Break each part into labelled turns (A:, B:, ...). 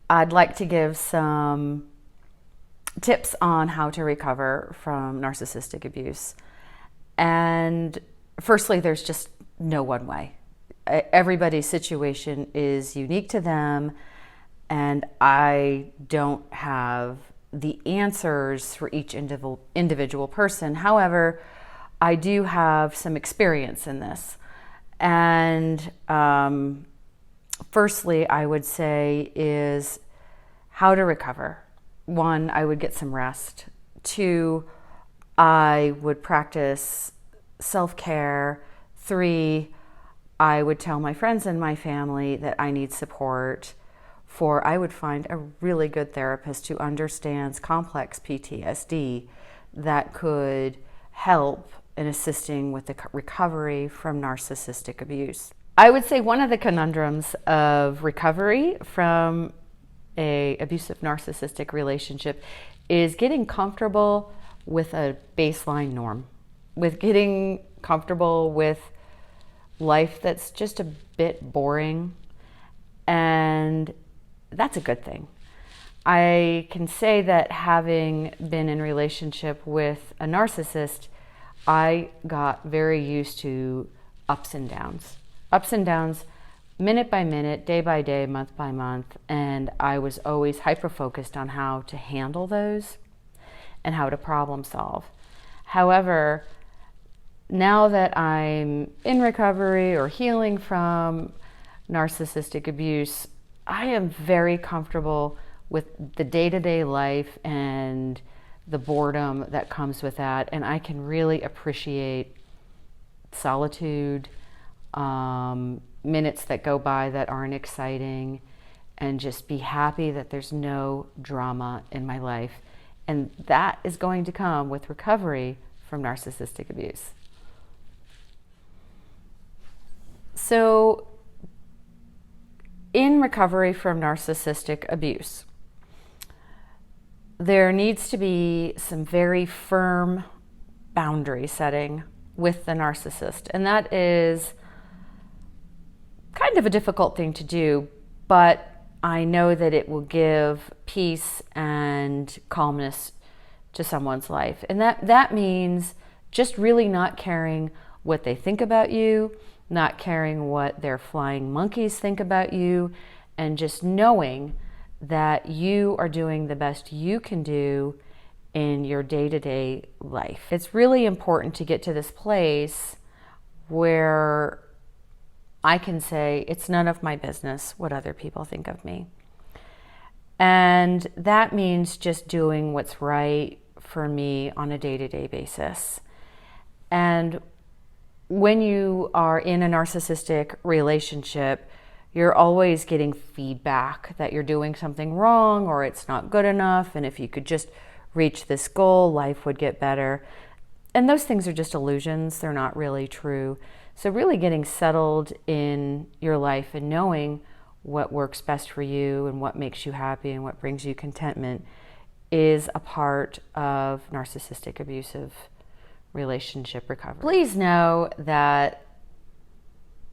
A: I'd like to give some tips on how to recover from narcissistic abuse. And firstly, there's just no one way. Everybody's situation is unique to them, and I don't have the answers for each individual person. However, I do have some experience in this. And firstly, I would say is how to recover. One, I would get some rest. Two, I would practice self-care. Three, I would tell my friends and my family that I need support. Four, I would find a really good therapist who understands complex PTSD that could help in assisting with the recovery from narcissistic abuse. I would say one of the conundrums of recovery from an abusive narcissistic relationship is getting comfortable with a baseline norm, with getting comfortable with life that's just a bit boring, and that's a good thing. I can say that having been in relationship with a narcissist, I got very used to ups and downs, minute by minute, day by day, month by month, and I was always hyper-focused on how to handle those and how to problem solve. However, now that I'm in recovery or healing from narcissistic abuse, I am very comfortable with the day-to-day life and the boredom that comes with that, and I can really appreciate solitude, minutes that go by that aren't exciting, and just be happy that there's no drama in my life. And that is going to come with recovery from narcissistic abuse. So, in recovery from narcissistic abuse, there needs to be some very firm boundary setting with the narcissist. And that is kind of a difficult thing to do, but I know that it will give peace and calmness to someone's life. And that means just really not caring what they think about you, not caring what their flying monkeys think about you, and just knowing that you are doing the best you can do in your day-to-day life. It's really important to get to this place where I can say it's none of my business what other people think of me. And that means just doing what's right for me on a day-to-day basis. And when you are in a narcissistic relationship, you're always getting feedback that you're doing something wrong or it's not good enough, and if you could just reach this goal, life would get better. And those things are just illusions. They're not really true. So really getting settled in your life and knowing what works best for you and what makes you happy and what brings you contentment is a part of narcissistic abusive relationship recovery. Please know that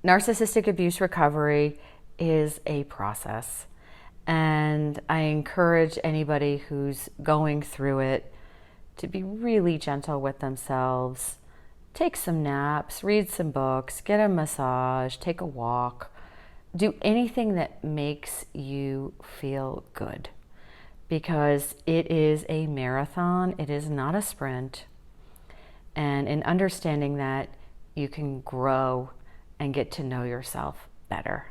A: narcissistic abuse recovery is a process, and I encourage anybody who's going through it to be really gentle with themselves. Take some naps, read some books, get a massage, take a walk. Do anything that makes you feel good, because it is a marathon, it is not a sprint. And in understanding that, you can grow and get to know yourself better.